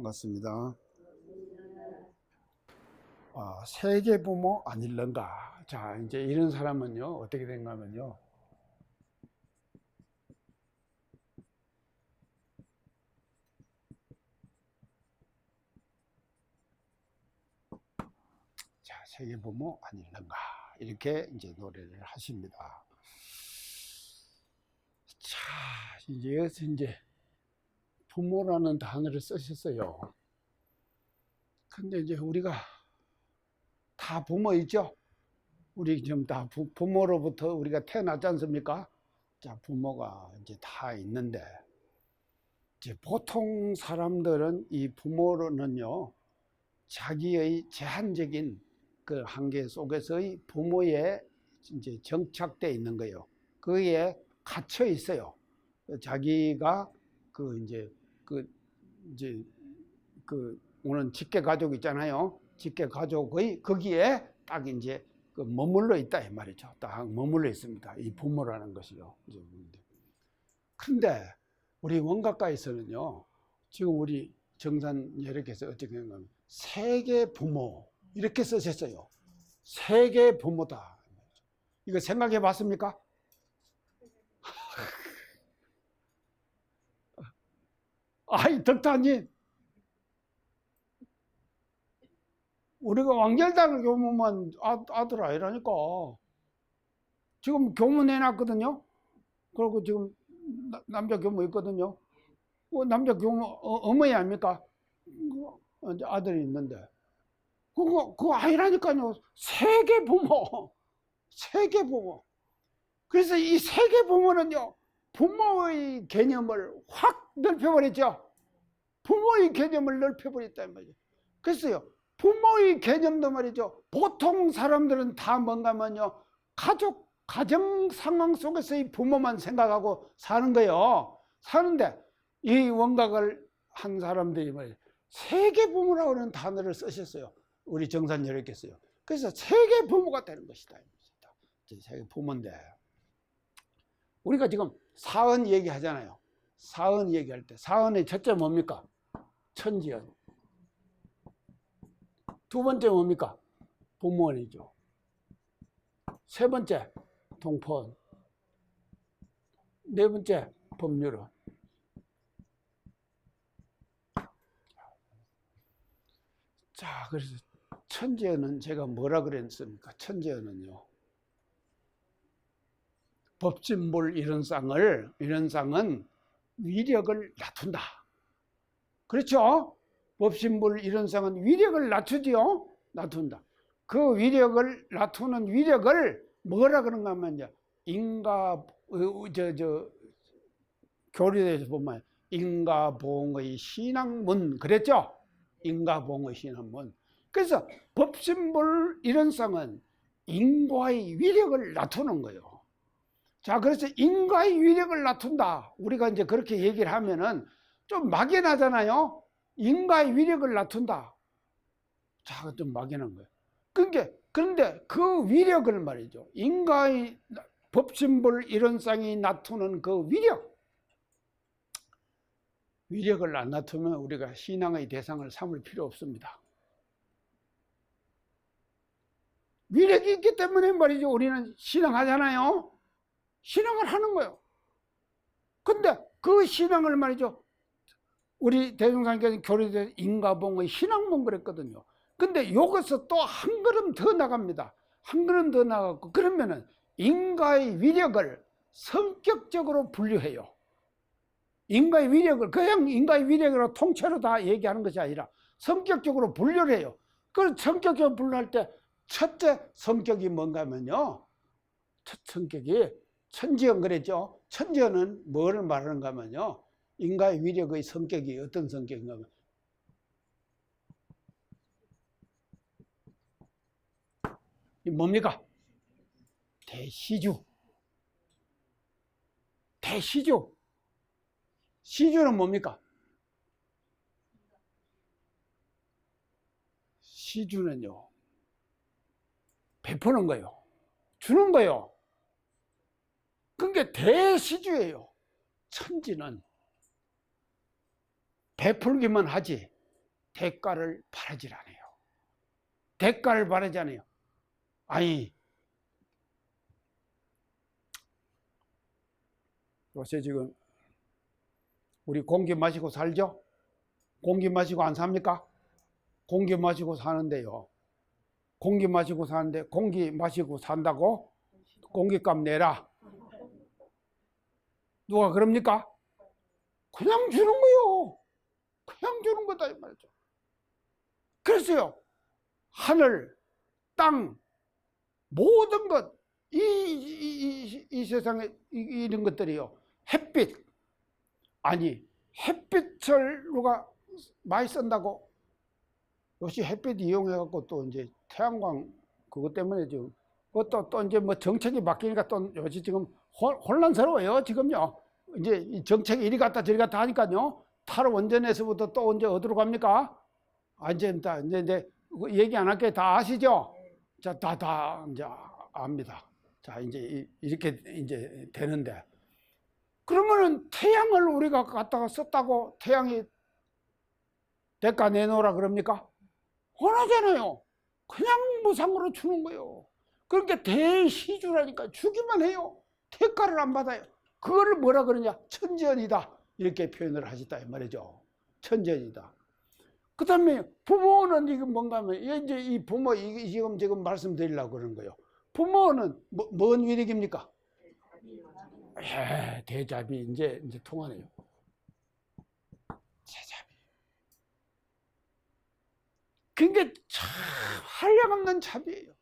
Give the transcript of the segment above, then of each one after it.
반갑습니다. 세계 부모 아닐런가. 자, 이제 이런 사람은요, 어떻게 된가 하면요. 자, 세계 부모 아닐런가. 이렇게 이제 노래를 하십니다. 자, 이제 여기서 이제 부모라는 단어를 쓰셨어요. 근데 이제 우리가 다 부모이죠? 우리 지금 다 부모로부터 우리가 태어났지 않습니까? 자, 부모가 이제 다 있는데, 이제 보통 사람들은 이 부모로는요, 자기의 제한적인 그 한계 속에서의 부모에 이제 정착되어 있는 거예요. 거기에 갇혀 있어요. 자기가 오늘 직계 가족 있잖아요. 직계 가족의 거기에 딱 이제 머물러 있다 이 말이죠. 딱 머물러 있습니다. 이 부모라는 것이요. 근데 우리 원각가에서는요, 지금 우리 정산여력께서 어떻게 하냐면 세계 부모 이렇게 쓰셨어요. 세계 부모다. 이거 생각해 봤습니까? 아이, 덕타님, 우리가 왕절단을 교문만 아들 아니라니까. 지금 교문 해놨거든요. 그리고 지금 남자 교무 있거든요. 남자 교무 어머니 아닙니까? 아들이 있는데 그거 아니라니까요. 세계 부모, 세계 부모. 그래서 이 세계 부모는요, 부모의 개념을 확 넓혀버렸죠. 부모의 개념을 넓혀버렸단 말이죠. 그래서요, 부모의 개념도 말이죠, 보통 사람들은 다 뭔가 하면요, 가정 상황 속에서의 부모만 생각하고 사는 거예요. 사는데 이 원각을 한 사람들이 말이죠, 세계 부모라고 하는 단어를 쓰셨어요. 우리 정산여력께서요. 그래서 세계 부모가 되는 것이다. 세계 부모인데, 우리가 지금 사은 얘기하잖아요. 사은 얘기할 때 사은의 첫째 뭡니까? 천지연. 두 번째 뭡니까? 부모원이죠. 세 번째 동포원. 네 번째 법률원. 자, 그래서 천지연은 제가 뭐라 그랬습니까? 천지연은요, 법진볼 이런 쌍은 위력을 낮춘다. 그렇죠? 법신불 이런 쌍은 위력을 낮추지요. 낮춘다. 그 위력을 낮추는 위력을 뭐라 그런가 하면요, 교리에서 보면 인가봉의 신앙문 그랬죠? 인가봉의 신앙문. 그래서 법신불 이런 쌍은 인과의 위력을 낮추는 거예요. 자, 그래서 인과의 위력을 낮춘다. 우리가 이제 그렇게 얘기를 하면은 좀 막연하잖아요. 인과의 위력을 낮춘다. 자, 좀 막연한 거예요. 그런데 그 위력을 말이죠, 인과의 법신불 이론상이 낮추는 그 위력을 안 낮추면 우리가 신앙의 대상을 삼을 필요 없습니다. 위력이 있기 때문에 말이죠, 우리는 신앙하잖아요. 신앙을 하는 거예요. 근데 그 신앙을 말이죠, 우리 대종사님께서 교리에서 인가봉의 신앙문 그랬거든요. 근데 여기서 또 한 걸음 더 나갑니다. 한 걸음 더 나가고, 그러면은 인가의 위력을 성격적으로 분류해요. 인가의 위력을 그냥 인가의 위력으로 통째로 다 얘기하는 것이 아니라 성격적으로 분류를 해요. 그 성격적으로 분류할 때 첫째 성격이 뭔가 하면요, 첫 성격이 천지연 그랬죠. 천지연은 뭐를 말하는가 하면요, 인과의 위력의 성격이 어떤 성격인가 하면 뭡니까? 대시주. 대시주. 시주는 뭡니까? 시주는요, 베푸는 거예요. 주는 거예요. 그게 대시주예요. 천지는 베풀기만 하지 대가를 바라질 않아요. 대가를 바라지 않아요. 아니, 요새 지금 우리 공기 마시고 살죠? 공기 마시고 안 삽니까? 공기 마시고 사는데요. 공기 마시고 사는데 공기 마시고 산다고 공기값 내라. 누가 그럽니까? 그냥 주는 거요. 그냥 주는 거다 이 말이죠. 그래서요, 하늘, 땅, 모든 것, 이 세상에 이런 것들이요, 햇빛, 아니 햇빛을 누가 많이 쓴다고? 요새 햇빛 이용해갖고 또 이제 태양광 그것 때문에 지금 또 이제 뭐 정책이 바뀌니까 또 요새 지금 혼란스러워요. 지금요. 이제 이 정책이 이리 갔다 저리 갔다 하니까요. 탈원전에서부터 또 언제 어디로 갑니까? 이제 다 이제 얘기 안 할게 다 아시죠? 자, 다 이제 압니다. 자, 이제 이렇게 이제 되는데, 그러면은 태양을 우리가 갖다가 썼다고 태양이 대가 내놓으라 그럽니까? 원하잖아요. 그냥 무상으로 주는 거예요. 그러니까 대시주라니까 주기만 해요. 대가를 안 받아요. 그거를 뭐라 그러냐? 천지연이다. 이렇게 표현을 하셨다 이 말이죠. 천지연이다. 그 다음에 부모는 이게 뭔가 하면, 이제 이 부모, 지금 말씀드리려고 그러는 거예요. 부모는 뭔 위력입니까? 대자비, 이제 통하네요. 대자비. 그게 참 한량없는 자비예요.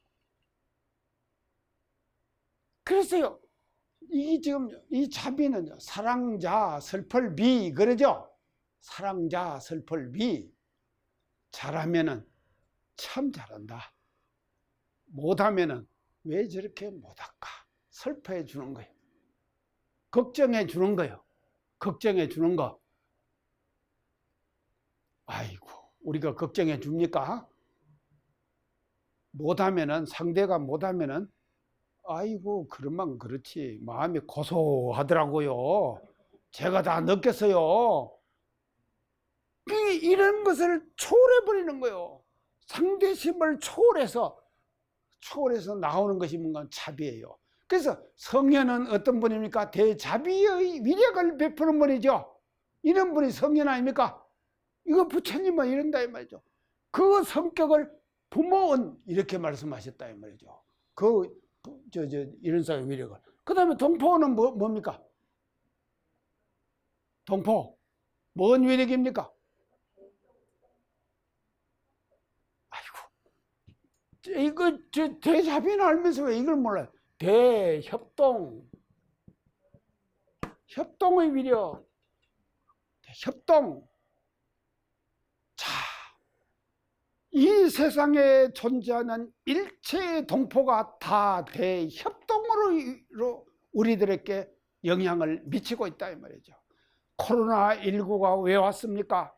그래서요, 지금 이 자비는요, 사랑자 슬플 비, 그러죠? 사랑자 슬플 비. 잘하면은 참 잘한다. 못하면은 왜 저렇게 못할까? 슬퍼해 주는 거예요. 걱정해 주는 거예요. 걱정해 주는 거. 아이고, 우리가 걱정해 줍니까? 못하면은, 상대가 못하면은, 아이고, 그러면 그렇지. 마음이 고소하더라고요. 제가 다 느꼈어요. 이런 것을 초월해버리는 거예요. 상대심을 초월해서 나오는 것이 뭔가 자비예요. 그래서 성현은 어떤 분입니까? 대자비의 위력을 베푸는 분이죠. 이런 분이 성현 아닙니까? 이거 부처님은 이런다 이 말이죠. 그 성격을 부모은 이렇게 말씀하셨다 이 말이죠. 이런 사람의 위력을. 그 다음에 동포는 뭡니까? 동포. 뭔 위력입니까? 이거 대자비는 알면서 왜 이걸 몰라요? 대협동. 협동의 위력. 협동. 자, 이 세상에 존재하는 일체의 동포가 다 대협동으로 우리들에게 영향을 미치고 있다 이 말이죠. 코로나19가 왜 왔습니까?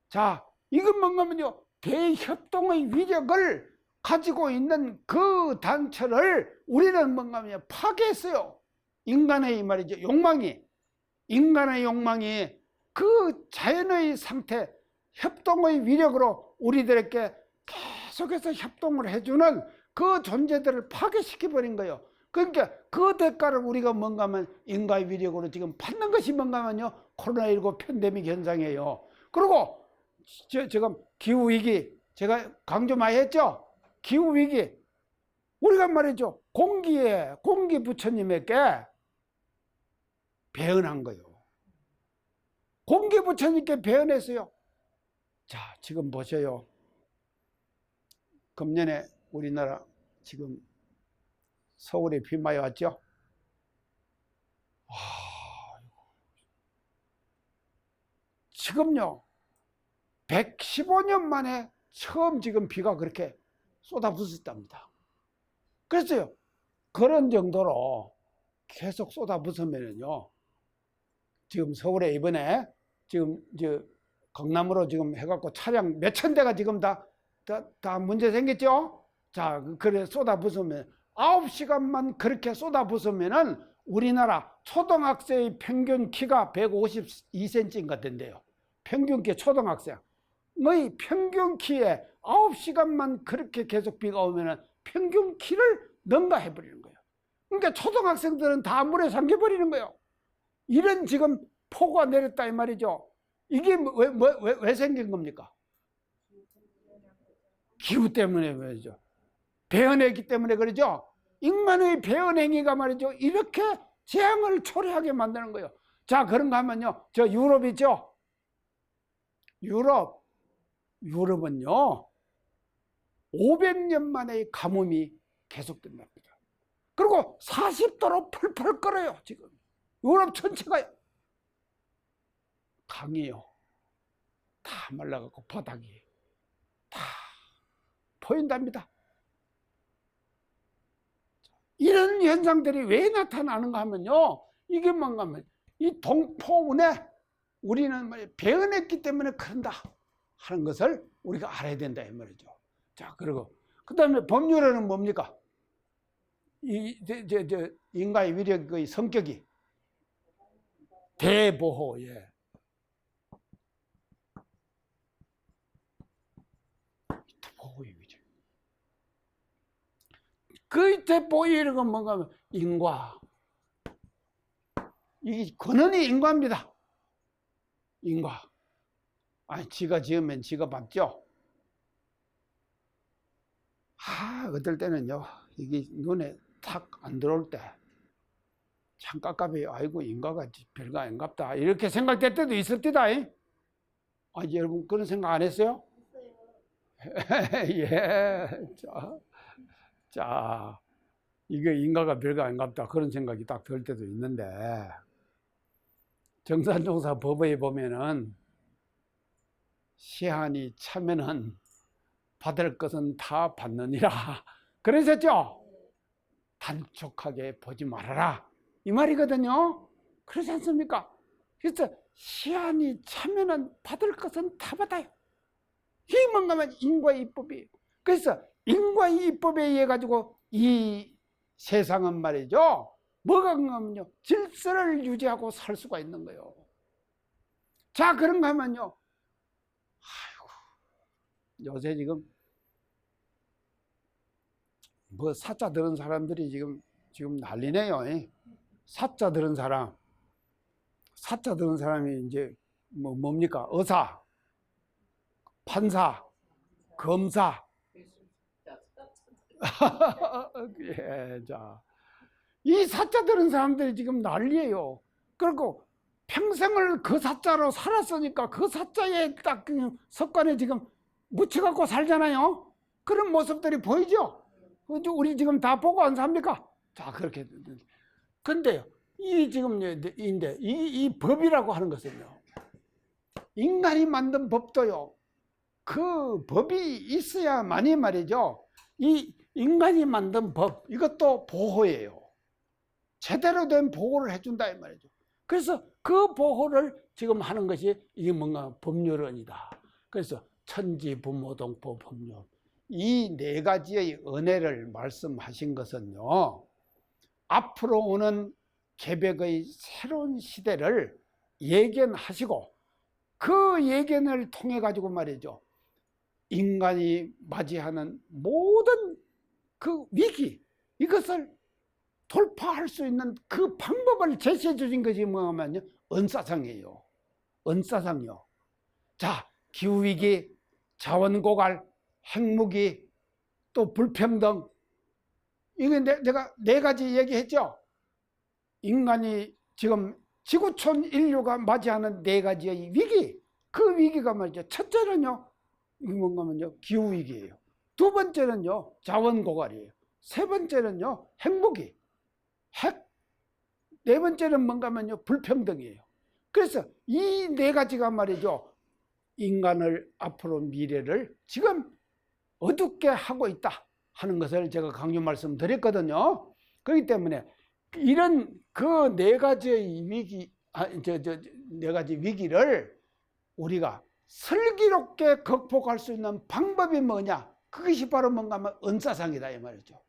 자, 이건 뭔가면요, 대협동의 위력을 가지고 있는 그 단체를 우리는 뭔가면 파괴했어요. 인간의 이 말이죠, 인간의 욕망이 그 자연의 상태, 협동의 위력으로 우리들에게 계속해서 협동을 해주는 그 존재들을 파괴시켜버린 거예요. 그러니까 그 대가를 우리가 뭔가 하면 인간의 위력으로 지금 받는 것이 뭔가 하면요, 코로나19 팬데믹 현상이에요. 그리고 지금 기후위기, 제가 강조 많이 했죠? 기후위기, 우리가 말이죠, 공기 부처님에게 배언한 거예요. 공기 부처님께 배언했어요. 자, 지금 보세요. 금년에 우리나라 지금 서울에 비 많이 왔죠? 지금요, 115년 만에 처음 지금 비가 그렇게 쏟아붓었답니다. 그랬어요. 그런 정도로 계속 쏟아붓으면요, 지금 서울에 이번에 지금 강남으로 지금 해갖고 차량 몇천 대가 지금 다 문제 생겼죠? 자, 그래 쏟아붓으면 9시간만 그렇게 쏟아붓으면은 우리나라 초등학생의 평균 키가 152cm인 것 같은데요. 평균 키 초등학생. 평균 키에 9시간만 그렇게 계속 비가 오면은 평균 키를 능가해 버리는 거예요. 그러니까 초등학생들은 다 물에 잠겨 버리는 거예요. 이런 지금 폭우가 내렸다 이 말이죠. 이게 왜 생긴 겁니까? 기후 때문에 그러죠. 배은행기 때문에 그러죠. 인간의 배은행위가 말이죠. 이렇게 재앙을 초래하게 만드는 거예요. 자, 그런가 하면요. 저 유럽 있죠? 유럽은요. 500년 만에 가뭄이 계속된답니다. 그리고 40도로 펄펄 끓어요. 지금 유럽 전체가요. 강이요. 다 말라갖고 바닥이 다 보인답니다. 이런 현상들이 왜 나타나는가 하면요. 이게 뭔가 하면 이 동포운에 우리는 배은했기 때문에 그런다 하는 것을 우리가 알아야 된다 이 말이죠. 자, 그리고 그 다음에 법률에는 뭡니까? 인간의 위력의 성격이 대보호, 예. 보호의 위력. 그 대보호의 위력은 뭔가 하면 인과. 이 근원이 인과입니다. 인과. 아니, 지가 지으면 지가 받죠. 어떨 때는요, 이게 눈에 탁 안 들어올 때, 참 깝깝해요. 아이고, 인과가 별거 아닌갑다. 이렇게 생각될 때도 있을 때다. 여러분, 그런 생각 안 했어요? 예. 자, 이게 인과가 별거 아닌갑다. 그런 생각이 딱 들 때도 있는데, 정산종사 법에 보면은, 시한이 차면은 받을 것은 다 받느니라. 그러셨죠? 단촉하게 보지 말아라. 이 말이거든요. 그렇지 않습니까? 그래서 시한이 차면은 받을 것은 다 받아요. 이게 뭔가 하면 인과의 입법이에요. 그래서 인과의 입법에 의해 가지고 이 세상은 말이죠. 뭐가 그러면요. 질서를 유지하고 살 수가 있는 거예요. 자, 그런가 하면요. 요새 지금 사자 들은 사람들이 지금 난리네요. 사자 들은 사람이 이제 뭡니까? 의사, 판사, 검사. 예, 자, 이 사자 들은 사람들이 지금 난리예요. 그리고 평생을 그 사자로 살았으니까 그 사자의 딱 습관에 지금 묻혀갖고 살잖아요. 그런 모습들이 보이죠? 우리 지금 다 보고 안 삽니까? 자, 그렇게. 근데요, 이 법이라고 하는 것은요, 인간이 만든 법도요, 그 법이 있어야만이 말이죠, 이 인간이 만든 법, 이것도 보호예요. 제대로 된 보호를 해준다, 이 말이죠. 그래서 그 보호를 지금 하는 것이 이게 뭔가 법률원이다. 그래서 천지부모동포 법률. 이 네 가지의 은혜를 말씀하신 것은요, 앞으로 오는 개벽의 새로운 시대를 예견하시고 그 예견을 통해 가지고 말이죠, 인간이 맞이하는 모든 그 위기, 이것을 돌파할 수 있는 그 방법을 제시해 주신 것이 뭐냐면요, 은사상이에요. 은사상이요. 자, 기후위기, 자원고갈, 핵무기, 또 불평등, 이게 내가 네 가지 얘기했죠. 인간이 지금 지구촌 인류가 맞이하는 네 가지의 위기, 그 위기가 말이죠. 첫째는요, 뭔가면요, 기후위기예요. 두 번째는요, 자원고갈이에요. 세 번째는요, 핵무기, 핵. 네 번째는 뭔가면요, 불평등이에요. 그래서 이 네 가지가 말이죠, 인간을 앞으로 미래를 지금 어둡게 하고 있다 하는 것을 제가 강조 말씀드렸거든요. 그렇기 때문에 이런 그 네 가지의 위기, 네 가지 위기를 우리가 슬기롭게 극복할 수 있는 방법이 뭐냐? 그것이 바로 뭔가 하면 은사상이다 이 말이죠.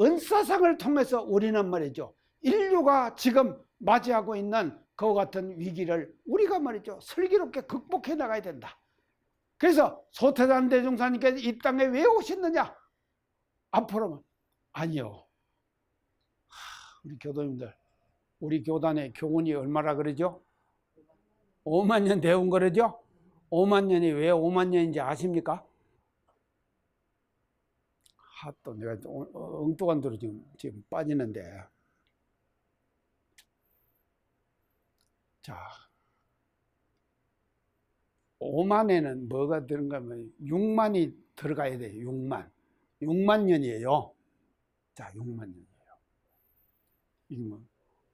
은사상을 통해서 우리는 말이죠, 인류가 지금 맞이하고 있는 그와 같은 위기를 우리가 말이죠, 슬기롭게 극복해 나가야 된다. 그래서 소태산 대종사님께서 이 땅에 왜 오셨느냐? 앞으로는 아니요. 우리 교도님들, 우리 교단의 교훈이 얼마나 그러죠? 5만 년 되온 그러죠? 5만 년이 왜 5만 년인지 아십니까? 또 내가 엉뚱한 도로 지금 빠지는데. 자, 5만에는 뭐가 들어가 하면 6만이 들어가야 돼요. 6만 년이에요. 자, 6만 년이에요. 이게 뭐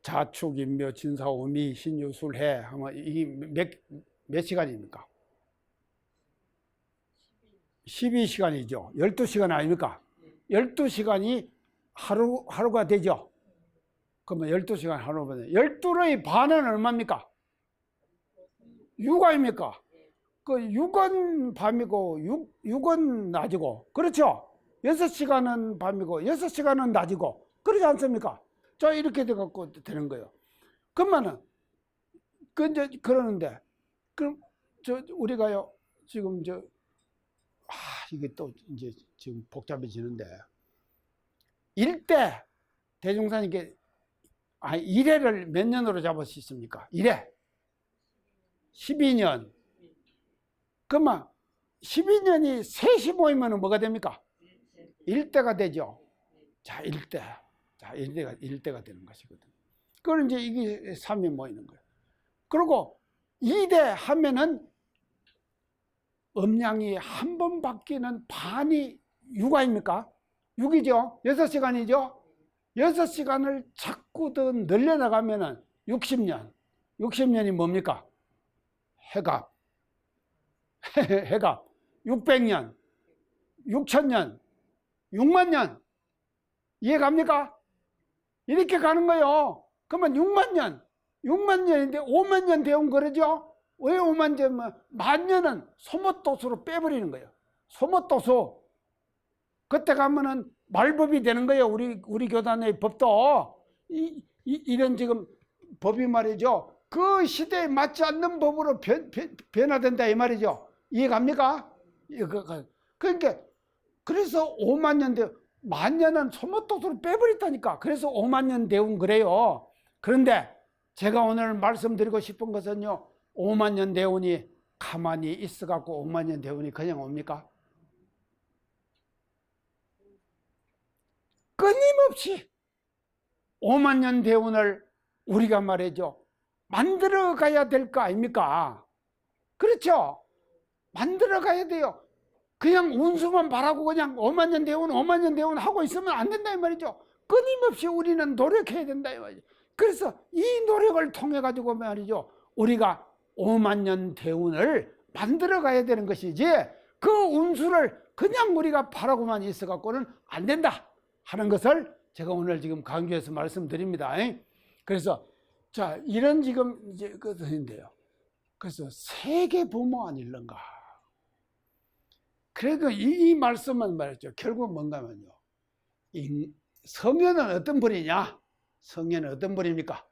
자축, 인묘, 진사, 오미, 신유, 술해 하면 이게 몇 시간입니까? 12시간이죠. 12시간 아닙니까? 12시간이 하루가 되죠. 그러면 12시간 하루면 12의 반은 얼마입니까? 6 아닙니까? 그 6은 밤이고 6은 낮이고, 그렇죠? 6시간은 밤이고 6시간은 낮이고, 그러지 않습니까? 자, 이렇게 돼갖고 되는 거예요. 그러면은 그러는데, 그럼 우리가요 지금 이게 또 이제 지금 복잡해지는데, 일대 대종사님께 일해를 몇 년으로 잡을 수 있습니까? 일해 12년. 그러면 12년이 셋이 모이면 뭐가 됩니까? 1대가 되죠. 자, 1대. 자, 1대가 되는 것이거든. 그럼 이제 이게 3이 모이는 거예요. 그리고 2대 하면은 음량이 한 번 바뀌는 반이 6 아닙니까? 6이죠? 6시간이죠? 6시간을 자꾸 더 늘려나가면은 60년. 60년이 뭡니까? 해갑. 해갑. 600년. 6천년. 6만 년. 이해 갑니까? 이렇게 가는 거예요. 그러면 6만 년. 6만 년인데 5만 년 되온 거죠? 왜 5만 년? 만 년은 소모도수로 빼버리는 거예요. 소모도수. 그때 가면은 말법이 되는 거예요. 우리 교단의 법도. 이런 지금 법이 말이죠. 그 시대에 맞지 않는 법으로 변화된다 이 말이죠. 이해 갑니까? 그러니까 그래서 5만 년 만 년은 소모도수로 빼버렸다니까. 그래서 5만 년 되온 그래요. 그런데 제가 오늘 말씀드리고 싶은 것은요, 5만 년 대운이 가만히 있어갖고 5만 년 대운이 그냥 옵니까? 끊임없이 5만 년 대운을 우리가 말이죠, 만들어 가야 될 거 아닙니까? 그렇죠? 만들어 가야 돼요. 그냥 운수만 바라고 그냥 5만 년 대운 5만 년 대운 하고 있으면 안 된다 이 말이죠. 끊임없이 우리는 노력해야 된다 이 말이죠. 그래서 이 노력을 통해 가지고 말이죠, 우리가 5만 년 대운을 만들어 가야 되는 것이지, 그 운수를 그냥 우리가 바라고만 있어 갖고는 안 된다 하는 것을 제가 오늘 지금 강조해서 말씀드립니다. 그래서 자, 이런 지금 이제 그것인데요. 그래서 세계 부모 아닐런가. 그러니까 이 말씀은 말이죠, 결국 뭔가면요, 성현은 어떤 분이냐? 성현은 어떤 분입니까?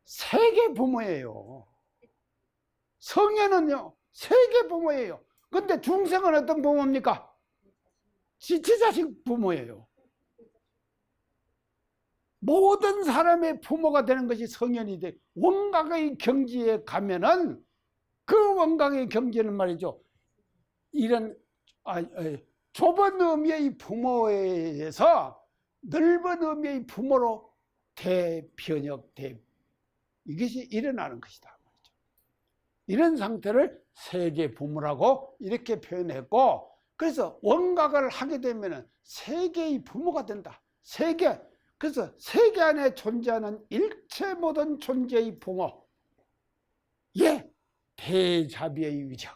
세계 부모예요. 성현은요, 세계 부모예요. 근데 중생은 어떤 부모입니까? 지체자식 부모예요. 모든 사람의 부모가 되는 것이 성현이 돼. 원각의 경지에 가면은 그 원각의 경지는 말이죠, 이런 좁은 의미의 부모에서 넓은 의미의 부모로 대변혁, 이것이 일어나는 것이다. 이런 상태를 세계 부모라고 이렇게 표현했고, 그래서 원각을 하게 되면 세계의 부모가 된다. 세계. 그래서 세계 안에 존재하는 일체 모든 존재의 부모. 예, 대자비의 위적을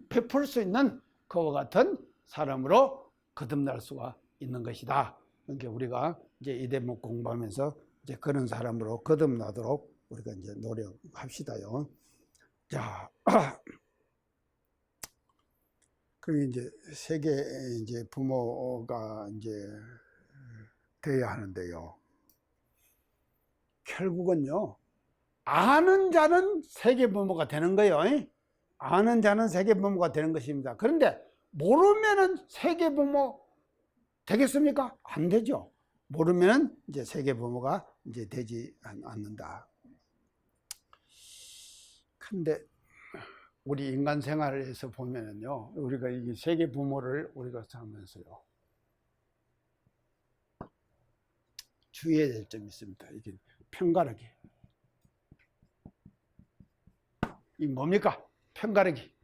베풀 수 있는 그와 같은 사람으로 거듭날 수가 있는 것이다. 그러니까 우리가 이제 이 대목 공부하면서 이제 그런 사람으로 거듭나도록 우리가 이제 노력합시다요. 자, 그리고 이제 세계 이제 부모가 이제 되어야 하는데요. 결국은요, 아는 자는 세계 부모가 되는 거예요. 아는 자는 세계 부모가 되는 것입니다. 그런데 모르면은 세계 부모 되겠습니까? 안 되죠. 모르면 이제 세계 부모가 이제 되지 않는다. 근데 우리 인간 생활에서 보면은요, 우리가 이 세계 부모를 우리가 하면서요, 주의해야 될 점이 있습니다. 이게 편가르기. 이 뭡니까? 편가르기.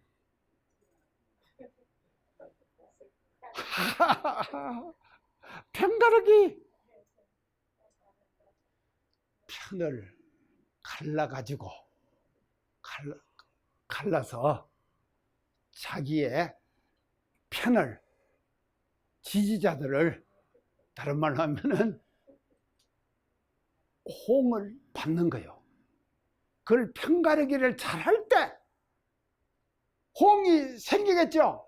편가르기. 편을 갈라가지고, 갈라서 자기의 편을, 지지자들을, 다른 말로 하면은 홍을 받는 거예요. 그걸 편가르기를 잘할 때 홍이 생기겠죠.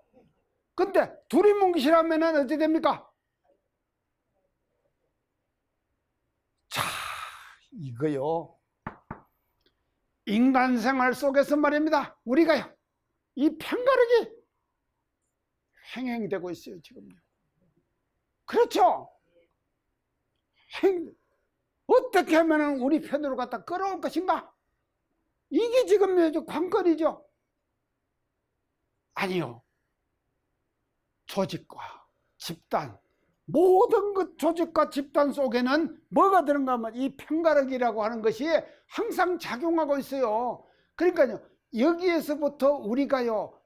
근데 둘이 뭉치라면은 어떻게 됩니까? 자, 이거요, 인간 생활 속에서 말입니다. 우리가요, 이 편가르기 행행되고 있어요, 지금요. 그렇죠? 어떻게 하면 우리 편으로 갖다 끌어올 것인가? 이게 지금 관건이죠. 아니요. 조직과 집단, 모든 그 조직과 집단 속에는 뭐가 들어가 하면 이 편가르기라고 하는 것이 항상 작용하고 있어요. 그러니까요, 여기에서부터 우리가요,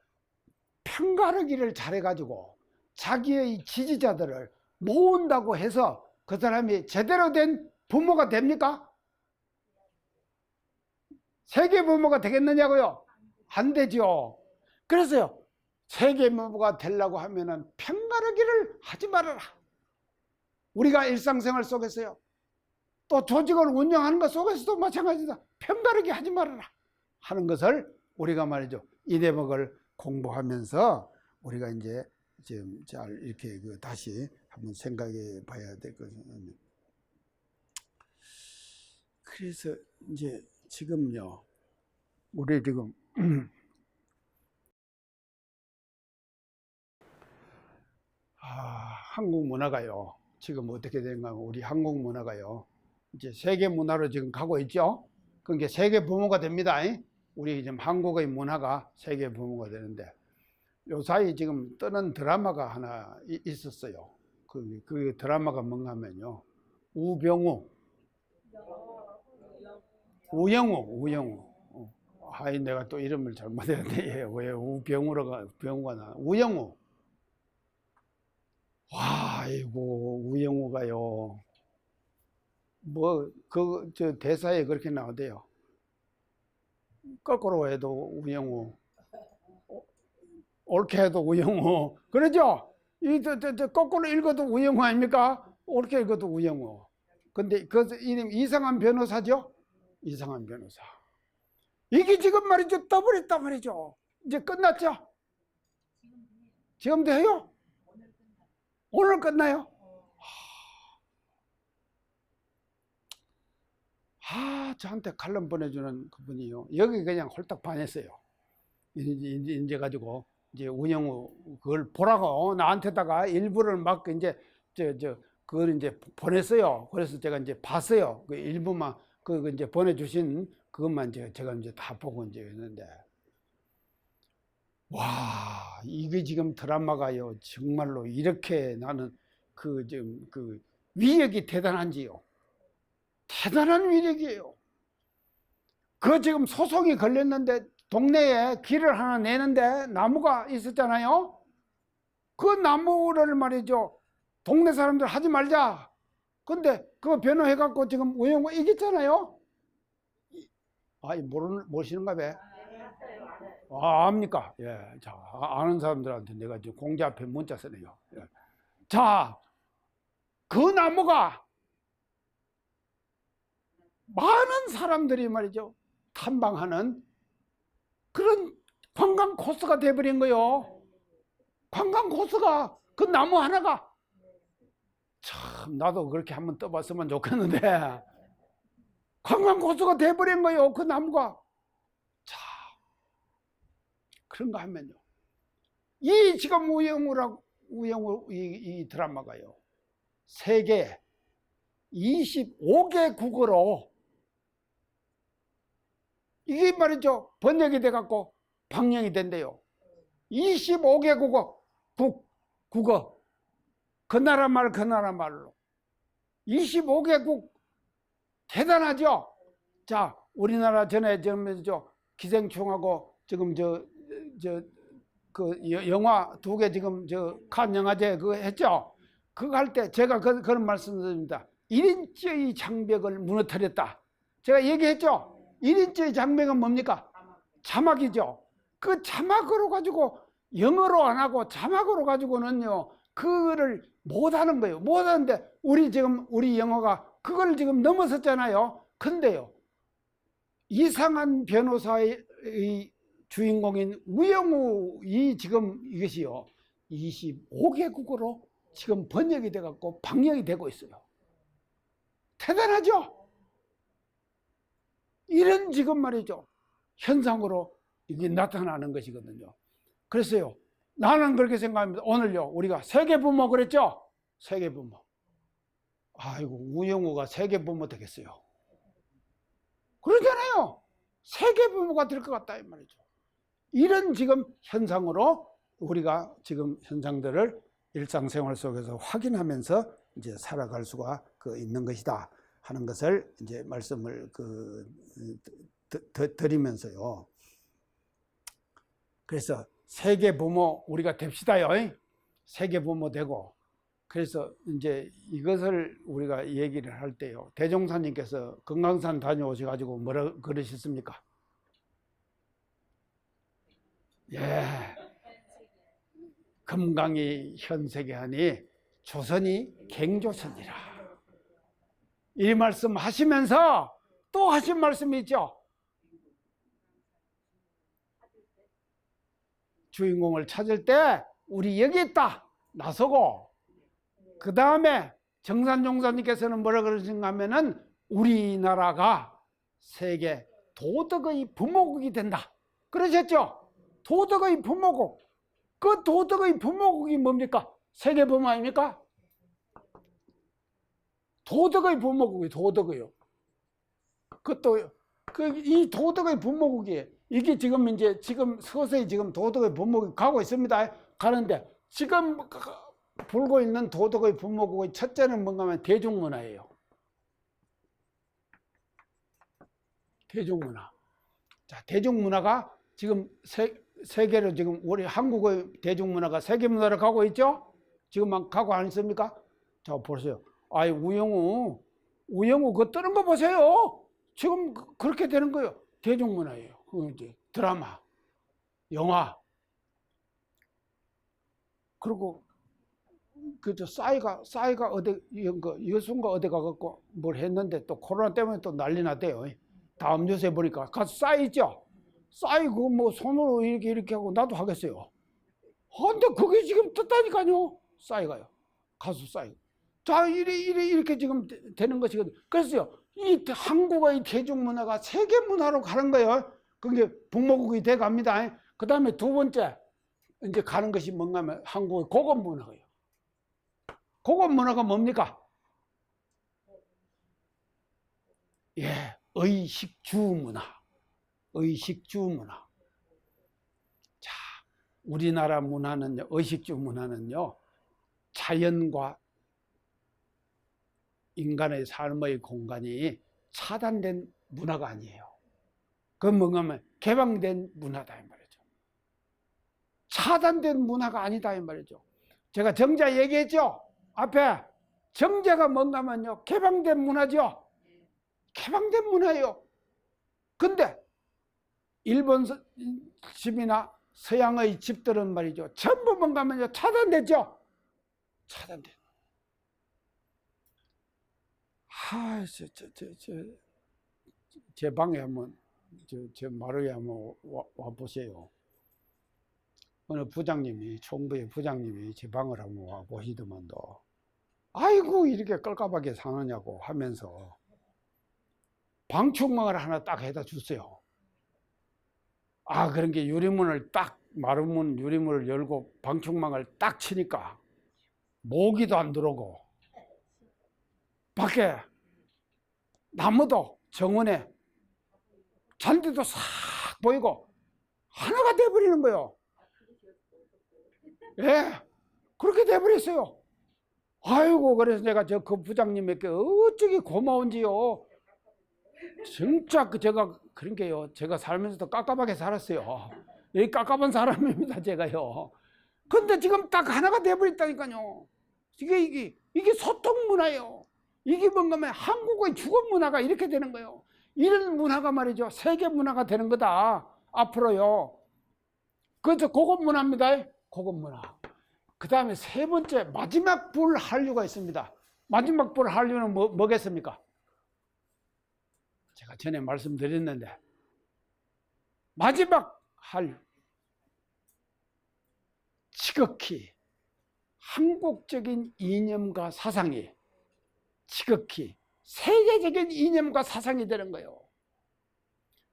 편가르기를 잘해가지고 자기의 지지자들을 모은다고 해서 그 사람이 제대로 된 부모가 됩니까? 세계 부모가 되겠느냐고요? 안 되죠. 그래서요, 세계 부모가 되려고 하면은 편가르기를 하지 말아라. 우리가 일상생활 속에서요, 또 조직을 운영하는 것 속에서도 마찬가지다. 편가르기 하지 말아라 하는 것을 우리가 말이죠, 이 대목을 공부하면서 우리가 이제 지금 잘 이렇게 다시 한번 생각해 봐야 되거든요. 그래서 이제 지금요, 우리 지금 한국 문화가요, 지금 어떻게 된가 하면 우리 한국 문화가요, 이제 세계 문화로 지금 가고 있죠. 그게 세계 부모가 됩니다. 우리 지금 한국의 문화가 세계 부모가 되는데, 요사이 지금 뜨는 드라마가 하나 있었어요. 그 드라마가 뭔가 하면요, 우영우. 아이, 내가 또 이름을 잘못했네. 왜 병우가 나. 우영우. 와, 아이고, 우영우가요, 저 대사에 그렇게 나오대요. 거꾸로 해도 우영우, 옳게 해도 우영우. 그러죠? 거꾸로 읽어도 우영우 아닙니까? 옳게 읽어도 우영우. 근데 그 이름 이상한 변호사죠? 이상한 변호사. 이게 지금 말이죠, 떠버렸단 말이죠. 이제 끝났죠? 지금도 해요? 오늘 끝나요? 저한테 칼럼 보내주는 그분이요, 여기 그냥 홀딱 반했어요. 이제 가지고 이제 운영우 그걸 보라고 나한테다가 일부를 막 이제 그걸 이제 보냈어요. 그래서 제가 이제 봤어요. 그 일부만 그 이제 보내주신 그것만 제가 이제 다 보고 이제 했는데, 와, 이게 지금 드라마가요, 정말로 이렇게 나는 지금 위력이 대단한지요. 대단한 위력이에요. 그 지금 소송이 걸렸는데 동네에 길을 하나 내는데 나무가 있었잖아요. 그 나무를 말이죠, 동네 사람들 하지 말자. 근데 그거 변호해갖고 지금 우영우가 이겼잖아요. 모르시는가 봐. 압니까? 예. 자, 아는 사람들한테 내가 지금 공지 앞에 문자 쓰네요. 예. 자, 그 나무가 많은 사람들이 말이죠, 탐방하는 그런 관광 코스가 돼버린 거예요. 관광 코스가, 그 나무 하나가, 참 나도 그렇게 한번 떠봤으면 좋겠는데, 관광 코스가 돼버린 거예요, 그 나무가. 자, 그런가 하면요. 이 지금 우영우 이 드라마가요. 세계 25개국어로 이게 말이죠. 번역이 돼갖고 방영이 된대요. 25개국어, 국어. 그 나라 말로. 25개국 대단하죠? 자, 우리나라 전에 기생충하고 지금 영화 2개 지금 칸 영화제 그거 했죠? 그거 할 때 제가 그런 말씀 드립니다. 1인치의 장벽을 무너뜨렸다. 제가 얘기했죠? 1인치의 장벽은 뭡니까? 자막이죠. 그 자막으로 가지고 영어로 안 하고 자막으로 가지고는요, 그거를 못 하는 거예요. 못 하는데 우리 영어가 그걸 지금 넘어섰잖아요. 근데요, 이상한 변호사의 주인공인 우영우 지금 이것이요, 25개국어로 지금 번역이 돼갖고 방영이 되고 있어요. 대단하죠? 이런 지금 말이죠, 현상으로 이게 나타나는 것이거든요. 그래서요, 나는 그렇게 생각합니다. 오늘요, 우리가 세계부모 그랬죠? 세계부모. 아이고, 우영우가 세계부모 되겠어요. 그러잖아요. 세계부모가 될 것 같다 이 말이죠. 이런 지금 현상으로 우리가 지금 현상들을 일상생활 속에서 확인하면서 이제 살아갈 수가 있는 것이다 하는 것을 이제 말씀을 드리면서요. 그래서 세계 부모 우리가 됩시다요. 세계 부모 되고. 그래서 이제 이것을 우리가 얘기를 할 때요, 대종사님께서 금강산 다녀오셔가지고 뭐라 그러셨습니까? 예, 금강이 현세계 하니 조선이 갱조선이라, 이 말씀 하시면서 또 하신 말씀이 있죠. 주인공을 찾을 때 우리 여기 있다 나서고, 그 다음에 정산종사님께서는 뭐라 그러신가 하면은 우리나라가 세계 도덕의 부모국이 된다 그러셨죠. 도덕의 부모국. 그 도덕의 부모국이 뭡니까? 세계 부모 아닙니까? 도덕의 부모국이 도덕이요. 그것도 이 도덕의 부모국이에요. 이게 지금 서서히 지금 도덕의 부모국이 가고 있습니다. 가는데 지금 불고 있는 도덕의 부모국의 첫째는 뭔가 하면 대중문화예요. 대중문화. 자, 대중문화가 지금 세계로 지금 우리 한국의 대중문화가 세계문화로 가고 있죠? 지금 막 가고 안 있습니까? 자, 보세요. 아이, 우영우 그거 뜨는 거 보세요. 지금 그렇게 되는 거예요. 대중문화예요. 이제 드라마, 영화. 그리고 싸이가 어디 여순가 어디 가갖고 뭘 했는데 또 코로나 때문에 또 난리 났대요. 다음 뉴스에 보니까 가서 싸이 있죠? 싸이 그거 뭐 손으로 이렇게 하고 나도 하겠어요. 근데 그게 지금 떴다니까요. 싸이가요. 가수 싸이. 자, 이렇게 지금 되는 것이거든요. 그래서요, 이 한국의 대중문화가 세계문화로 가는 거예요. 그게 부모국이 돼 갑니다. 그 다음에 두 번째 이제 가는 것이 뭔가 하면 한국의 고급문화예요. 고급문화가 뭡니까? 예, 의식주문화. 자, 우리나라 문화는요, 의식주 문화는요, 자연과 인간의 삶의 공간이 차단된 문화가 아니에요. 그건 뭔가 하면 개방된 문화다 이 말이죠. 차단된 문화가 아니다 이 말이죠. 제가 정자 얘기했죠? 앞에 정자가 뭔가 하면요, 개방된 문화죠. 개방된 문화예요. 근데 일본 집이나 서양의 집들은 말이죠, 전부 뭔가 하면요, 차단됐죠. 차단된. 제 방에 한번 제 마루에 한번 와 보세요. 어느 부장님이, 총부의 부장님이 제 방을 한번 와 보시더만도, 아이고 이렇게 껄까맣게 사느냐고 하면서 방충망을 하나 딱 해다 줬어요. 그런 게 유리문을 딱 마루문 유리문을 열고 방충망을 딱 치니까 모기도 안 들어오고 밖에 나무도 정원에 잔디도 싹 보이고 하나가 돼버리는 거예요. 예, 그렇게 돼버렸어요. 아이고, 그래서 내가 저 그 부장님에게 어쩌기 고마운지요. 진짜 제가 그런 게요. 제가 살면서도 깝깝하게 살았어요. 이 깝깝한 사람입니다, 제가요. 근데 지금 딱 하나가 돼버렸다니까요. 이게 소통 문화예요. 이게 뭔가 하면 한국의 주거 문화가 이렇게 되는 거예요. 이런 문화가 말이죠. 세계 문화가 되는 거다. 앞으로요. 그래서 고급 문화입니다. 고급 문화. 그 다음에 세 번째, 마지막 불 한류가 있습니다. 마지막 불 한류는 뭐겠습니까? 제가 전에 말씀드렸는데, 마지막 한류. 지극히 한국적인 이념과 사상이 지극히 세계적인 이념과 사상이 되는 거예요.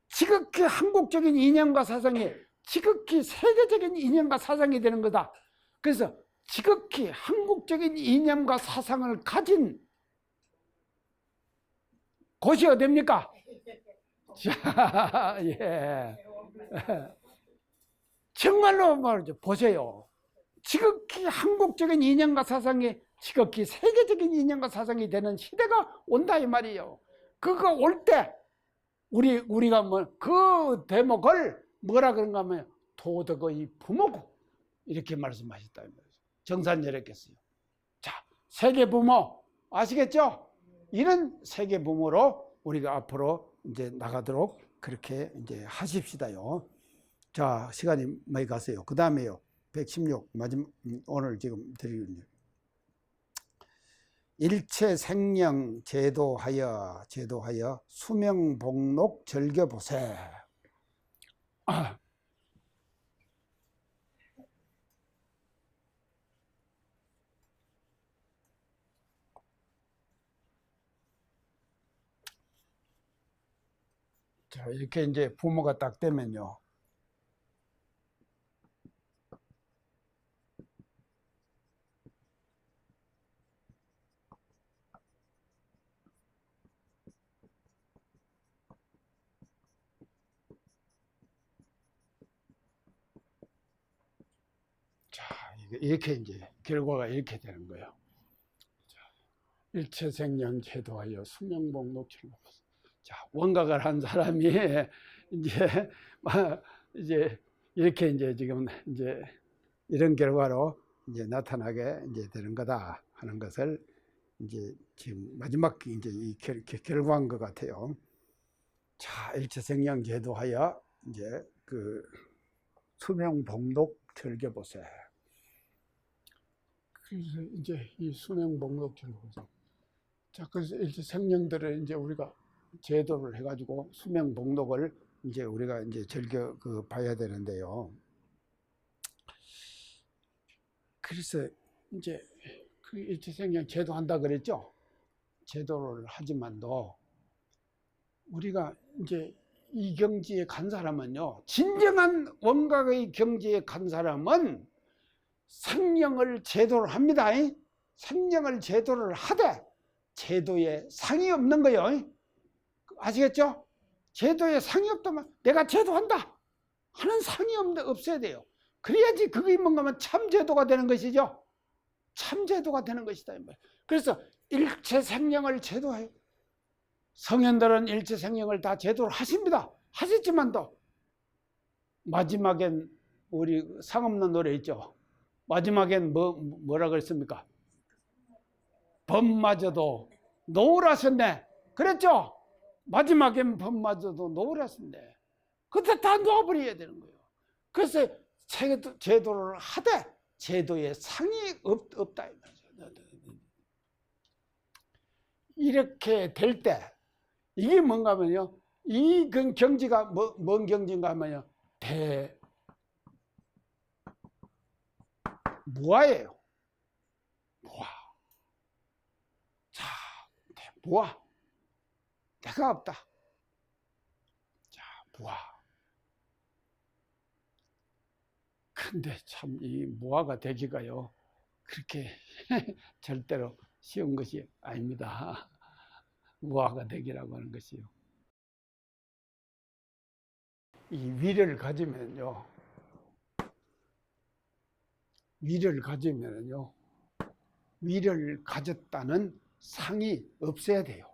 지극히 한국적인 이념과 사상이 지극히 세계적인 이념과 사상이 되는 거다. 그래서 지극히 한국적인 이념과 사상을 가진 곳이 어디입니까? 자, 예. 정말로 말이죠. 보세요. 지극히 한국적인 이념과 사상이 지극히 세계적인 이념과 사상이 되는 시대가 온다 이 말이에요. 그거 올 때 우리가 그 대목을 뭐라 그런가 하면 도덕의 부모고 이렇게 말씀하셨다 이 말이죠. 정산절했겠어요. 자, 세계 부모 아시겠죠? 이런 세계 부모로 우리가 앞으로 이제 나가도록 그렇게 이제 하십시다요. 자, 시간이 많이 갔어요. 그 다음에요. 116 마지막 오늘 지금 드리는 일체 생령 제도하여 수명복록 즐겨보세. 자, 이렇게 이제 부모가 딱 되면요. 자, 이렇게 이제 결과가 이렇게 되는 거예요. 일체생년 제도하여 수명복록 즐겨보세. 자, 원각을 한 사람이 이제 이렇게 이제 지금 이제 이런 결과로 이제 나타나게 이제 되는 거다 하는 것을 이제 지금 마지막 이제 이 결과인 것 같아요. 자, 일체생양 제도하여 이제 그 수명복록 즐겨보세. 그래서 이제 이 수명복록 즐겨보세. 자, 그래서 일체생령들을 이제 우리가 제도를 해가지고 수명복록을 이제 우리가 이제 즐겨 봐야 되는데요. 그래서 이제 그 일체생명 제도한다 그랬죠. 제도를 하지만도 우리가 이제 이 경지에 간 사람은요, 진정한 원각의 경지에 간 사람은 생령을 제도를 합니다. 생령을 제도를 하되 제도에 상이 없는 거예요. 아시겠죠? 제도에 상이 없다면 내가 제도한다 하는 상이 없어야 돼요. 그래야지 그게 뭔가 하면 참 제도가 되는 것이죠. 참 제도가 되는 것이다. 그래서 일체 생령을 제도해요. 성현들은 일체 생령을 다 제도를 하십니다. 하셨지만도 마지막엔 우리 상없는 노래 있죠. 마지막엔 뭐라 그랬습니까? 법마저도 놓으라셨네. 그랬죠? 마지막엔 법마저도 놓으라셨네. 그때 다 놓아버려야 되는 거예요. 그래서 제도를 하되 제도에 상이 없다. 이렇게 될 때 이게 뭔가 하면요. 이 경지가 뭔 경지인가 하면요. 대무아예요. 무아. 자, 대무아. 내가 없다. 자, 무아. 근데 참 이 무화가 되기가요, 그렇게 절대로 쉬운 것이 아닙니다. 무화가 되기라고 하는 것이요. 이 위를 가지면요, 위를 가지면요, 위를 가졌다는 상이 없어야 돼요.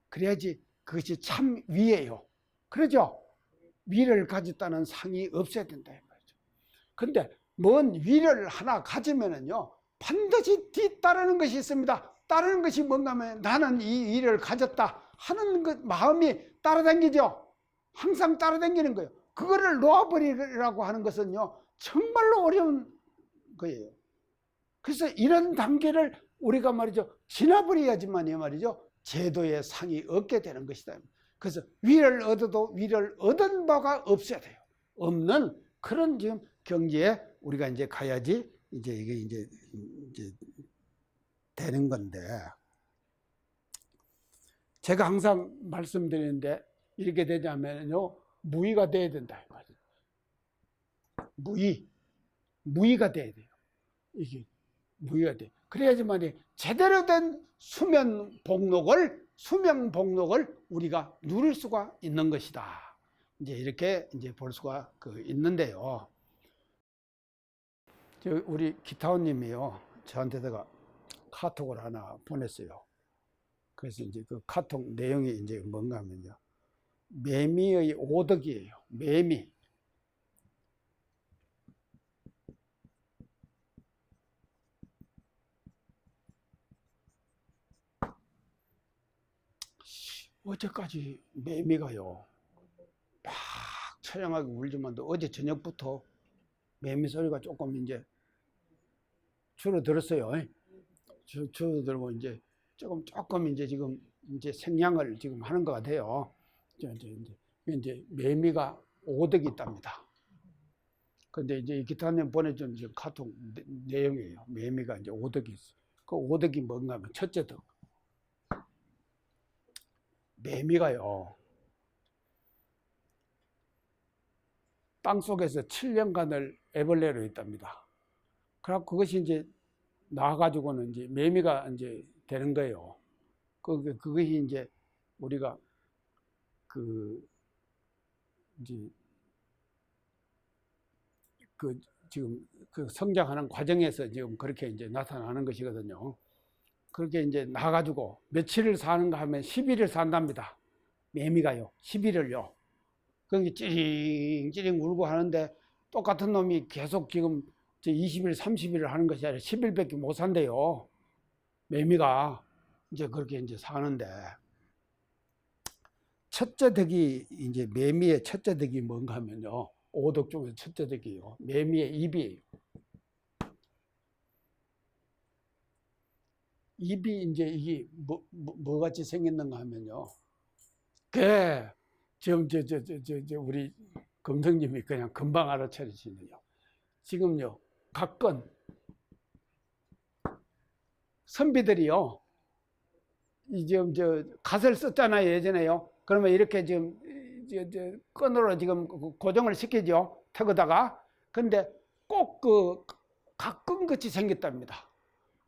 그래야지 그것이 참 위예요. 그러죠? 위를 가졌다는 상이 없어야 된다 이 말이죠. 근데 뭔 위를 하나 가지면은요, 반드시 뒤따르는 것이 있습니다. 따르는 것이 뭔가 하면 나는 이 위를 가졌다 하는 그 마음이 따라다니죠. 항상 따라다니는 거예요. 그거를 놓아버리라고 하는 것은요, 정말로 어려운 거예요. 그래서 이런 단계를 우리가 말이죠, 지나버려야지만 말이죠, 제도의 상이 얻게 되는 것이다. 그래서 위를 얻어도 위를 얻은 바가 없어야 돼요. 없는 그런 지금 경지에 우리가 이제 가야지 이제 이게 이제 되는 건데, 제가 항상 말씀드리는데 이렇게 되자면요, 무의가 돼야 된다. 무의가 돼야 돼요. 이게 무의가 돼. 그래야지만 제대로 된 수명 복록을 우리가 누릴 수가 있는 것이다. 이제 이렇게 이제 볼 수가 있는데요. 우리 기타오님이요, 저한테다가 카톡을 하나 보냈어요. 그래서 이제 그 카톡 내용이 이제 뭔가 하면요, 매미의 오덕이에요. 매미. 어제까지 매미가요, 막 처량하게 울지만도 어제 저녁부터 매미 소리가 조금 이제 줄어들었어요. 줄어들고 이제 조금 이제 지금 이제 생량을 지금 하는 것 같아요. 이제 매미가 오덕이 있답니다. 근데 이제 기타님 보내준 카톡 내용이에요. 매미가 이제 오덕이 있어. 그 오덕이 뭔가 하면 첫째 덕. 매미가요, 땅속에서 7년간을 애벌레로 있답니다. 그래서 그것이 이제 나와가지고는 이제 매미가 이제 되는 거예요. 그것이 이제 우리가 이제 지금 성장하는 과정에서 지금 그렇게 이제 나타나는 것이거든요. 그렇게 이제 나가지고 며칠을 사는가 하면 10일을 산답니다. 매미가요, 10일을요. 그게 찌링찌링 울고 하는데 똑같은 놈이 계속 지금 20일, 30일을 하는 것이 아니라 10일밖에 못 산대요. 매미가 이제 그렇게 이제 사는데, 첫째 덕이 이제 매미의 첫째 덕이 뭔가 하면요, 오덕 중에 첫째 덕이요, 매미의 입이에요. 입이 이제 이게 뭐 같이 생겼는가 하면요, 지금 우리 금성님이 그냥 금방 알아차리시네요. 지금요, 각건 선비들이요, 이제 갓을 썼잖아요, 예전에요. 그러면 이렇게 지금 끈으로 지금 고정을 시키죠, 턱에다가. 근데 꼭 각건 같이 생겼답니다.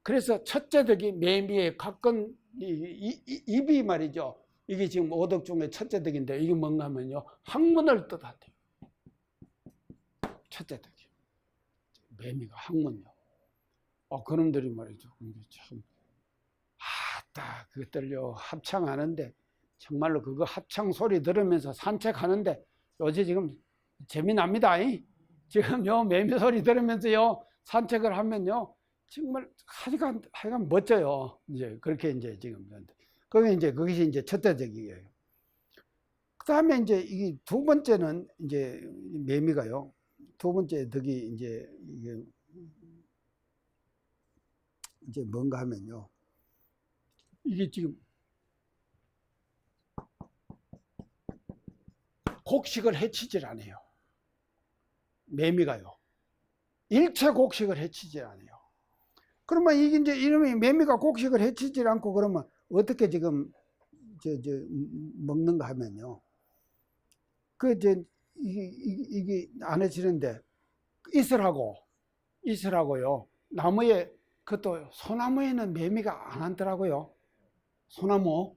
그래서 첫째 덕이 매미의 각건 입이 말이죠. 이게 지금 오덕 중에 첫째 덕인데, 이게 뭔가 하면요, 학문을 뜻한대요. 첫째 덕이 매미가 학문요. 그놈들이 말이죠, 참 그것들요 합창하는데, 정말로 그거 합창 소리 들으면서 산책하는데 요새 지금 재미납니다. 지금 요 매미 소리 들으면서요 산책을 하면요 정말 하여간 멋져요. 이제 그렇게 이제 지금 그것이 이제 첫째 덕이에요. 그 다음에 이제 이 두 번째는 이제 매미가요, 두 번째 덕이 이제 뭔가 하면요, 이게 지금 곡식을 해치질 않아요. 매미가요, 일체 곡식을 해치질 않아요. 그러면 이게 이제 이름이 매미가 곡식을 해치질 않고 그러면 어떻게 지금 먹는가 하면요, 이게 안 해치는데 이슬하고요. 나무에, 그것도 소나무에는 매미가 안 앉더라고요. 소나무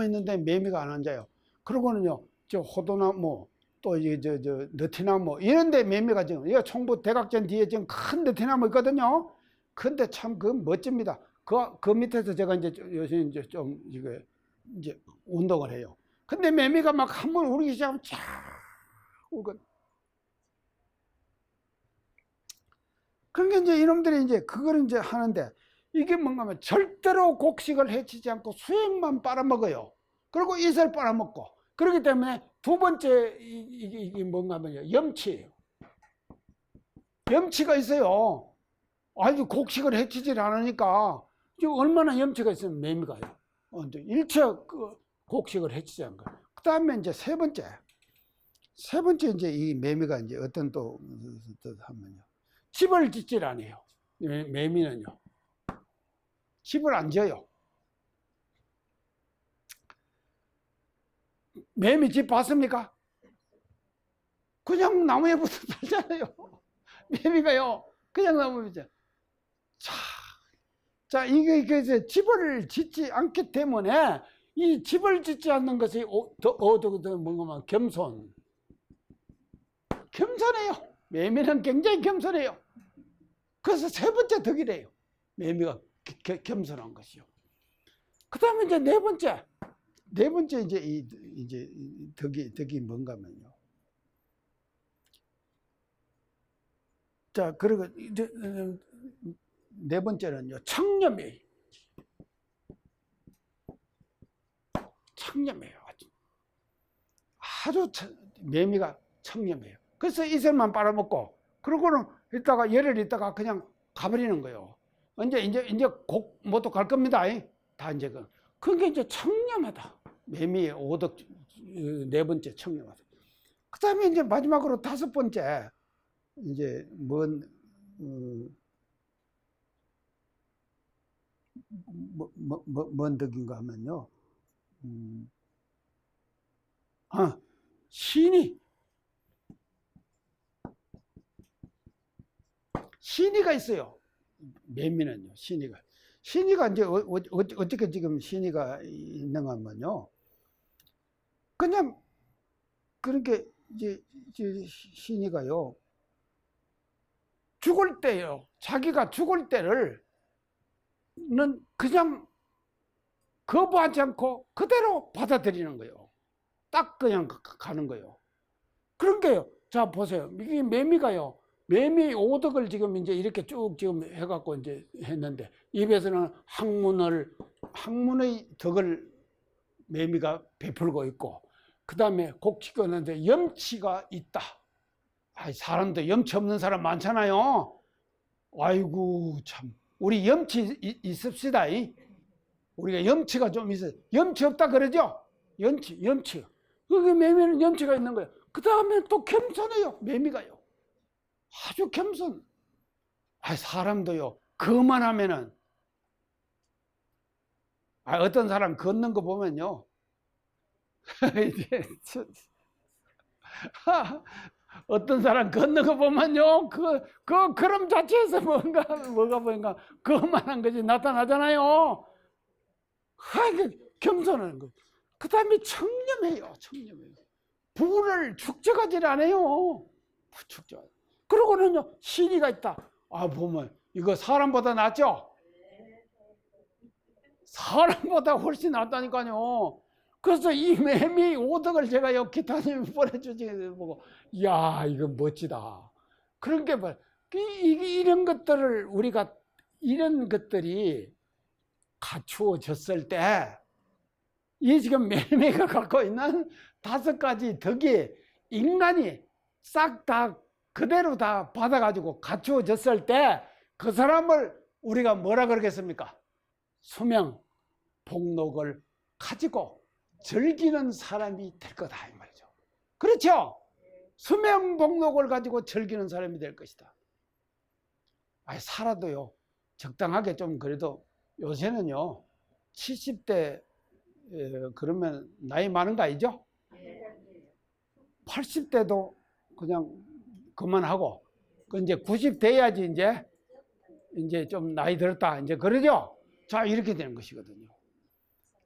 있는데 매미가 안 앉아요. 그러고는요, 저 호도나무, 또 저 느티나무, 이런데 매미가 지금, 이거 총부 대각전 뒤에 지금 큰 느티나무 있거든요. 근데 참 그 멋집니다. 그 밑에서 제가 이제 요새 이제 좀 이제 운동을 해요. 근데 매미가 막 한 번 울기 시작하면 쫙 울거든. 그러니까 이제 이놈들이 이제 그걸 이제 하는데, 이게 뭔가 하면 절대로 곡식을 해치지 않고 수액만 빨아먹어요. 그리고 잇을 빨아먹고. 그렇기 때문에 두 번째 이게 뭔가 하면요, 염치예요. 염치가 있어요. 아주 곡식을 해치질 않으니까. 지금 얼마나 염치가 있으면 매미가요. 일체 그 곡식을 해치지 않고. 그 다음에 이제 세 번째 이제 이 매미가 이제 어떤 또 하면요, 집을 짓질 않아요. 매미는요, 집을 안 지어요. 매미 집 봤습니까? 그냥 나무에 붙어 살잖아요. 매미가요, 그냥 나무에 붙어. 자, 이게 집을 짓지 않기 때문에, 이 집을 짓지 않는 것이 뭔가 겸손해요. 매미는 굉장히 겸손해요. 그래서 세 번째 덕이래요. 매미가 겸손한 것이요. 그 다음에 이제 네 번째 이제 덕이 뭔가면요. 자, 그리고 이제 네 번째는요, 청렴이에요. 청렴해요. 아주 매미가 청렴해요. 그래서 이슬만 빨아먹고, 그러고는 열흘 있다가 그냥 가버리는 거예요. 이제 곧 모두 갈 겁니다. 다 이제 그게 이제 청렴하다. 매미의 오덕 네 번째 청렴하다. 그 다음에 이제 마지막으로 다섯 번째, 이제 뭔 덕인가 하면요, 신의가 있어요. 매미는요, 신의가 이제 어떻게 지금 신의가 있는가 하면요, 그냥 그렇게 이제 신의가요, 죽을 때요, 자기가 죽을 때를 그냥 거부하지 않고 그대로 받아들이는 거예요. 딱 그냥 가는 거예요. 그런 게요. 자, 보세요. 이게 매미가요, 매미 오덕을 지금 이제 이렇게 쭉 지금 해갖고 이제 했는데, 입에서는 학문의 덕을 매미가 베풀고 있고, 그 다음에 곡식을 하는데 염치가 있다. 사람도 염치 없는 사람 많잖아요. 아이고, 참. 우리 염치 있읍시다. 우리가 염치가 좀 있어요. 염치 없다 그러죠? 염치. 그게 매미는 염치가 있는 거예요. 그 다음에 또 겸손해요. 매미가요. 아주 겸손. 사람도요, 그만하면은, 어떤 사람 걷는 거 보면요, 어떤 사람 걷는 거 보면요, 그 걸음 자체에서 뭐가 보니까 그만한 것이 나타나잖아요. 겸손한 거. 그 다음에 청렴해요. 부를 축적하지 않아요. 그러고는요, 신의가 있다. 보면 이거 사람보다 낫죠? 사람보다 훨씬 낫다니까요. 그래서 이 매미 오덕을 제가 기타님이 보내주신 거 보고, 이야, 이거 멋지다. 그런 게 이런 것들을 우리가, 이런 것들이 갖추어졌을 때, 이 지금 매미가 갖고 있는 5가지 덕이 인간이 싹 다 그대로 다 받아가지고 갖추어졌을 때, 그 사람을 우리가 뭐라 그러겠습니까? 수명, 복록을 가지고 즐기는 사람이 될 거다, 이 말이죠. 그렇죠? 수명, 복록을 가지고 즐기는 사람이 될 것이다. 살아도요, 적당하게 좀, 그래도 요새는요, 70대 그러면 나이 많은 거 아니죠? 80대도 그냥 그만하고 그 이제 90 돼야지 이제 좀 나이 들었다 이제 그러죠. 자, 이렇게 되는 것이거든요.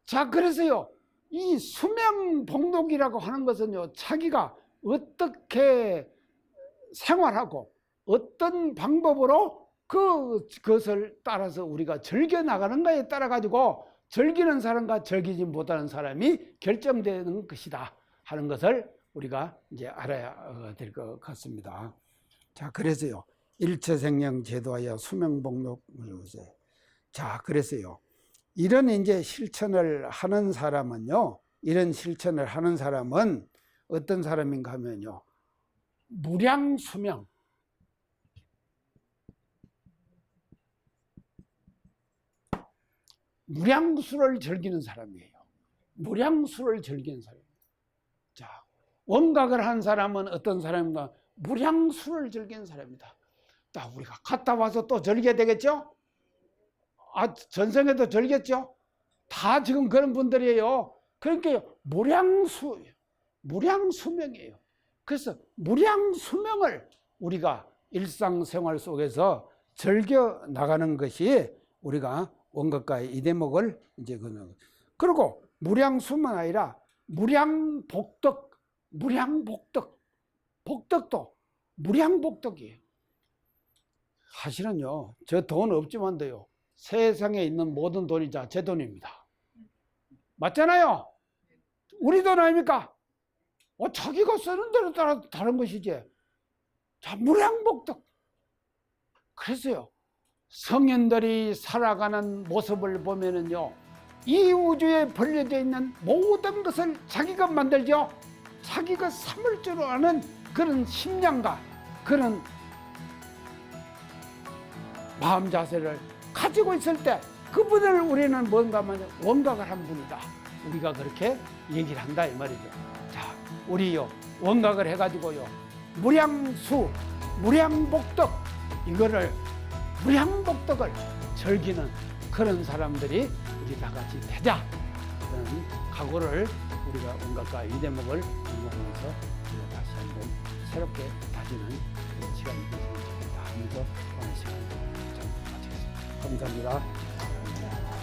자, 그래서요, 이 수명복록이라고 하는 것은요, 자기가 어떻게 생활하고 어떤 방법으로 그것을 따라서 우리가 즐겨 나가는가에 따라 가지고 즐기는 사람과 즐기지 못하는 사람이 결정되는 것이다 하는 것을 우리가 이제 알아야 될 것 같습니다. 자, 그래서요, 일체생명 제도하여 수명복록을 보세요. 자, 그래서요, 이런 이제 실천을 하는 사람은요, 이런 실천을 하는 사람은 어떤 사람인가 하면요, 무량수명, 무량수를 즐기는 사람이에요. 무량수를 즐기는 사람. 자, 원각을 한 사람은 어떤 사람인가? 무량수를 즐기는 사람이다. 자, 우리가 갔다 와서 또 즐겨야 되겠죠? 아, 전생에도 즐겼죠? 다 지금 그런 분들이에요. 그러니까 무량수명이에요. 그래서 무량수명을 우리가 일상생활 속에서 즐겨 나가는 것이 우리가 원각과의 이 대목을 이제 그리고 무량수만 아니라 무량복덕, 복덕도 무량복덕이에요. 사실은요, 저 돈 없지만도요, 세상에 있는 모든 돈이 다 제 돈입니다. 맞잖아요? 우리 돈 아닙니까? 자기가 쓰는 대로 따라 다른 것이지. 자, 무량복덕. 그래서요, 성인들이 살아가는 모습을 보면은요, 이 우주에 벌려져 있는 모든 것을 자기가 만들죠. 자기가 삼을 줄 아는 그런 심량과 그런 마음 자세를 가지고 있을 때 그분을 우리는 뭔가 하면 원각을 한 분이다. 우리가 그렇게 얘기를 한다 이 말이죠. 자, 우리요, 원각을 해가지고요, 무량수, 무량복덕, 이거를 무량복덕을 즐기는 그런 사람들이 우리 다 같이 되자. 그런 각오를 우리가 원각과 이 대목을 공부하면서 다시 한번 새롭게 다지는 그런 시간이 되었으면 좋겠다 하면서 오늘 시간을 좀 마치겠습니다. 감사합니다.